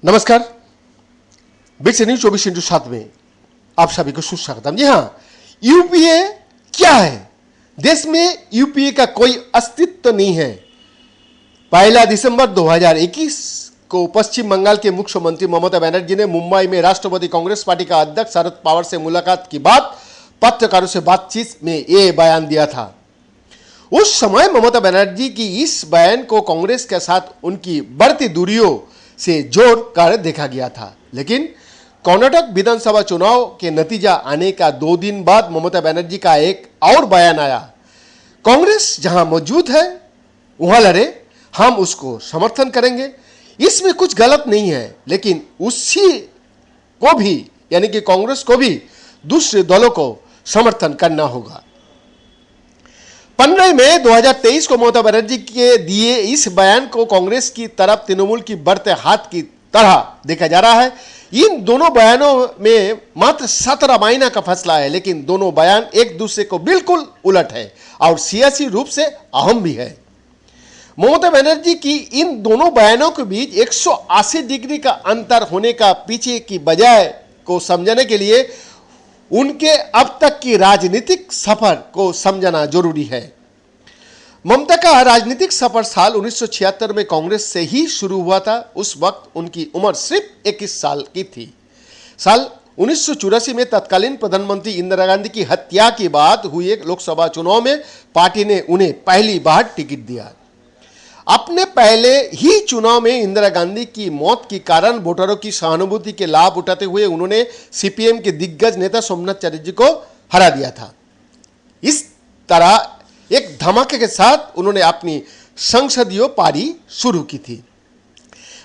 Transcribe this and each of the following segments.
नमस्कार, bits news 24/7 में आप सभी को सुस्वागतम। जी हाँ, यूपीए क्या है? देश में यूपीए का कोई अस्तित्व नहीं है। 1 दिसंबर 2021 को पश्चिम बंगाल के मुख्यमंत्री ममता बनर्जी ने मुंबई में राष्ट्रवादी कांग्रेस पार्टी का अध्यक्ष शरद पवार से मुलाकात के बाद पत्रकारों से बातचीत में ये बयान दिया था। उस समय ममता बनर्जी की इस बयान को कांग्रेस के साथ उनकी बढ़ती दूरियों से जोड़कर देखा गया था, लेकिन कर्नाटक विधानसभा चुनाव के नतीजा आने का 2 दिन बाद ममता बनर्जी का एक और बयान आया। कांग्रेस जहां मौजूद है वहां लड़े, हम उसको समर्थन करेंगे, इसमें कुछ गलत नहीं है, लेकिन उसी को भी यानी कि कांग्रेस को भी दूसरे दलों को समर्थन करना होगा। 15 मई 2023 को ममता बनर्जी के दिए इस बयान को कांग्रेस की तरफ तृणमूल की बढ़ते हाथ की तरह देखा जा रहा है। इन दोनों बयानों में मात्र 17 महीना का फैसला है, लेकिन दोनों बयान एक दूसरे को बिल्कुल उलट है और सियासी रूप से अहम भी है। ममता बनर्जी की इन दोनों बयानों के बीच 180 डिग्री का अंतर होने का पीछे की वजह को समझने के लिए उनके अब तक की राजनीतिक सफर को समझना जरूरी है। ममता का राजनीतिक सफर साल 1976 में कांग्रेस से ही शुरू हुआ था। उस वक्त उनकी उम्र सिर्फ 21 साल की थी। साल 1984 में तत्कालीन प्रधानमंत्री इंदिरा गांधी की हत्या के बाद हुए लोकसभा चुनाव में पार्टी ने उन्हें पहली बार टिकट दिया। अपने पहले ही चुनाव में इंदिरा गांधी की मौत के कारण वोटरों की सहानुभूति के लाभ उठाते हुए उन्होंने सीपीएम के दिग्गज नेता सोमनाथ चटर्जी को हरा दिया था। इस तरह एक धमाके के साथ उन्होंने अपनी संसदीय पारी शुरू की थी।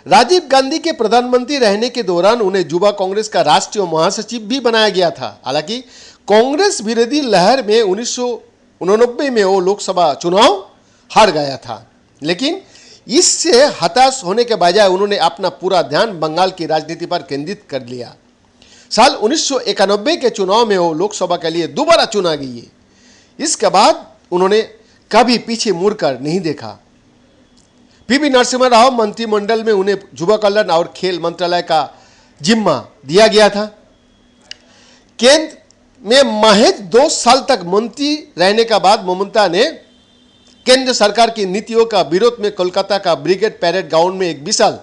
राजीव गांधी के प्रधानमंत्री रहने के दौरान उन्हें युवा कांग्रेस का राष्ट्रीय महासचिव भी बनाया गया था। हालांकि कांग्रेस विरोधी लहर में 1989 में वो लोकसभा चुनाव हार गया था, लेकिन इससे हताश होने के बजाय उन्होंने अपना पूरा ध्यान बंगाल की राजनीति पर केंद्रित कर लिया। साल 1991 के चुनाव में वो लोकसभा के लिए दोबारा चुना गई। इसके बाद उन्होंने कभी पीछे मुड़कर नहीं देखा। पीवी नरसिम्हा राव मंत्रिमंडल में उन्हें युवा कल्याण और खेल मंत्रालय का जिम्मा दिया गया था। केंद्र में महज 2 साल तक मंत्री रहने के बाद ममता ने केंद्र सरकार की नीतियों का विरोध में कोलकाता का ब्रिगेड पैरेड ग्राउंड में एक विशाल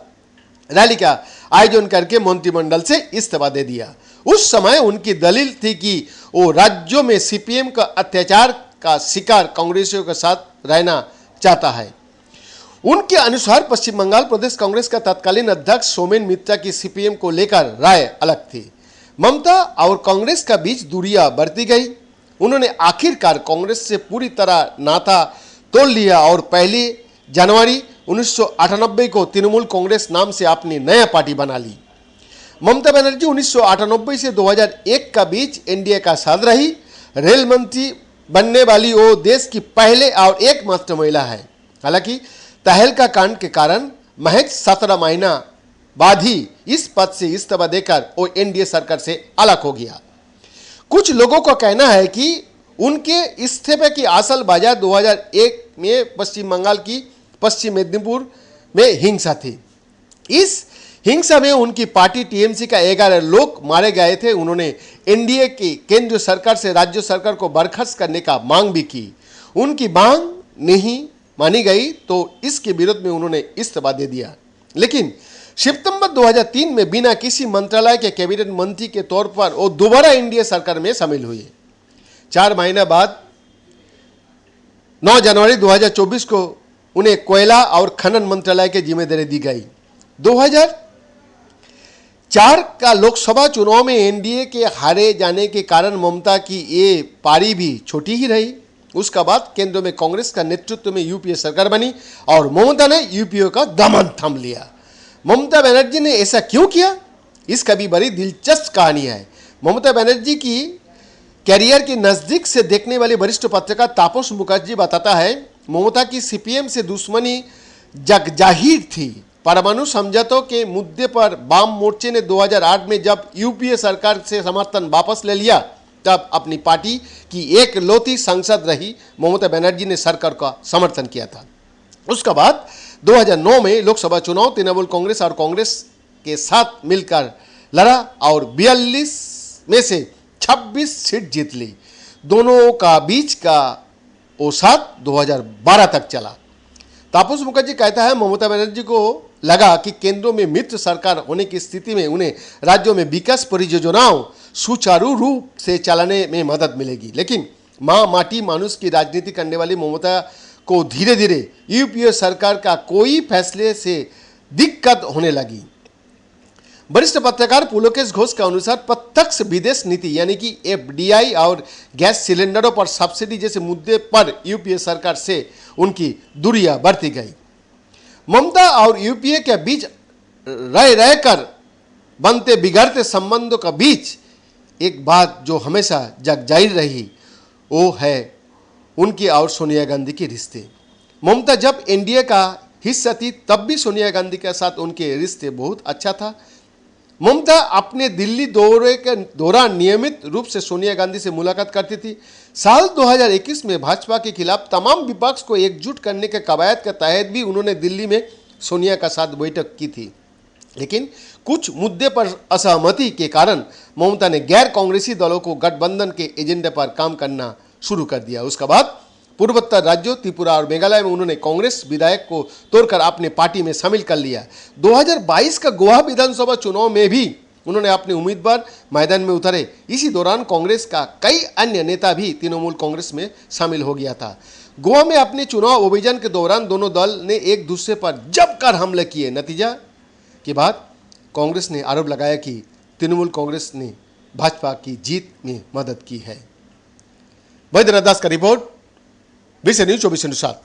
रैली का आयोजन करके मंत्रिमंडल से इस्तीफा दे दिया। उस समय उनकी दलील थी कि वो राज्यों में सीपीएम का अत्याचार का शिकार कांग्रेसियों के साथ रहना चाहता है। उनके अनुसार पश्चिम बंगाल प्रदेश कांग्रेस का तत्कालीन अध्यक्ष सोमेन मित्रा की सीपीएम को लेकर राय अलग थी। ममता और कांग्रेस का बीच दूरियां बढ़ती गई। उन्होंने आखिरकार कांग्रेस से पूरी तरह नाता तोड़ लिया और 1 जनवरी 1998 को तृणमूल कांग्रेस नाम से अपनी नया पार्टी बना ली। ममता बनर्जी 1998 से 2001 का बीच एनडीए का साथ रही। रेल मंत्री बनने वाली वो देश की पहले और एकमात्र महिला है। हालांकि तहलका कांड के कारण महज 17 महीना बाद ही इस पद से इस्तीफा देकर वो एनडीए सरकार से अलग हो गया। कुछ लोगों का कहना है कि उनके इस्तीफे की असल वजह 2001 में पश्चिम बंगाल की पश्चिम मेदिनीपुर में हिंसा थी। इस हिंसा में उनकी पार्टी टीएमसी का 11 लोग मारे गए थे। उन्होंने एनडीए की केंद्र सरकार से राज्य सरकार को बर्खास्त करने का मांग भी की। उनकी मांग नहीं मानी गई तो इसके विरोध में उन्होंने इस्तीफा दे दिया। लेकिन सितंबर 2003 में बिना किसी मंत्रालय के कैबिनेट मंत्री के तौर पर वो दोबारा एनडीए सरकार में शामिल हुए। 4 महीने बाद 9 जनवरी 2024 को उन्हें कोयला और खनन मंत्रालय की जिम्मेदारी दी गई। 2004 का लोकसभा चुनाव में एनडीए के हारे जाने के कारण ममता की ये पारी भी छोटी ही रही। उसके बाद केंद्र में कांग्रेस का नेतृत्व में यूपीए सरकार बनी और ममता ने यूपीए का दामन थाम लिया। ममता बनर्जी ने ऐसा क्यों किया? इसका भी बड़ी दिलचस्प कहानी है। ममता बनर्जी की कैरियर के नजदीक से देखने वाले वरिष्ठ पत्रकार तापस मुखर्जी बताता है, ममता की सीपीएम से दुश्मनी जगजाहिर थी। परमाणु समझौतों के मुद्दे पर वाम मोर्चे ने 2008 में जब यूपीए सरकार से समर्थन वापस ले लिया, तब अपनी पार्टी की एकलौती सांसद रही ममता बनर्जी ने सरकार का समर्थन किया था। उसके बाद 2009 में लोकसभा चुनाव तृणमूल कांग्रेस और कांग्रेस के साथ मिलकर लड़ा और 42 में से 26 सीट जीत ली। दोनों का बीच का वो साथ 2012 तक चला। तापस मुखर्जी कहता है, ममता बनर्जी को लगा कि केंद्रों में मित्र सरकार होने की स्थिति में उन्हें राज्यों में विकास परियोजनाओं सुचारू रूप से चलाने में मदद मिलेगी, लेकिन मां माटी मानुष की राजनीति करने वाली ममता को धीरे धीरे यूपीए सरकार का कोई फैसले से दिक्कत होने लगी। वरिष्ठ पत्रकार पुलकेश घोष के अनुसार प्रत्यक्ष विदेश नीति यानी कि एफडीआई और गैस सिलेंडरों पर सब्सिडी जैसे मुद्दे पर यूपीए सरकार से उनकी दूरियां बढ़ती गई। ममता और यूपीए के बीच रह रहकर बनते बिगड़ते संबंधों के बीच एक बात जो हमेशा जग जाहिर रही वो है उनकी और सोनिया गांधी के रिश्ते। ममता जब एनडीए का हिस्सा थी तब भी सोनिया गांधी के साथ उनके रिश्ते बहुत अच्छा था। ममता अपने दिल्ली दौरे के दौरान नियमित रूप से सोनिया गांधी से मुलाकात करती थी। साल 2021 में भाजपा के खिलाफ तमाम विपक्ष को एकजुट करने के कवायद के तहत भी उन्होंने दिल्ली में सोनिया का साथ बैठक की थी, लेकिन कुछ मुद्दे पर असहमति के कारण ममता ने गैर कांग्रेसी दलों को गठबंधन के एजेंडे पर काम करना शुरू कर दिया। उसके बाद पूर्वोत्तर राज्यों त्रिपुरा और मेघालय में उन्होंने कांग्रेस विधायक को तोड़कर अपने पार्टी में शामिल कर लिया। 2022 का गोवा विधानसभा चुनाव में भी उन्होंने अपने उम्मीदवार मैदान में उतारे। इसी दौरान कांग्रेस का कई अन्य नेता भी तृणमूल कांग्रेस में शामिल हो गया था। गोवा में अपने चुनाव अभियान के दौरान दोनों दल ने एक दूसरे पर जमकर हमले किए। नतीजा के बाद कांग्रेस ने आरोप लगाया कि तृणमूल कांग्रेस ने भाजपा की जीत में मदद की है। वैद्यनाथ दास का रिपोर्ट, विषय न्यूज 24/7।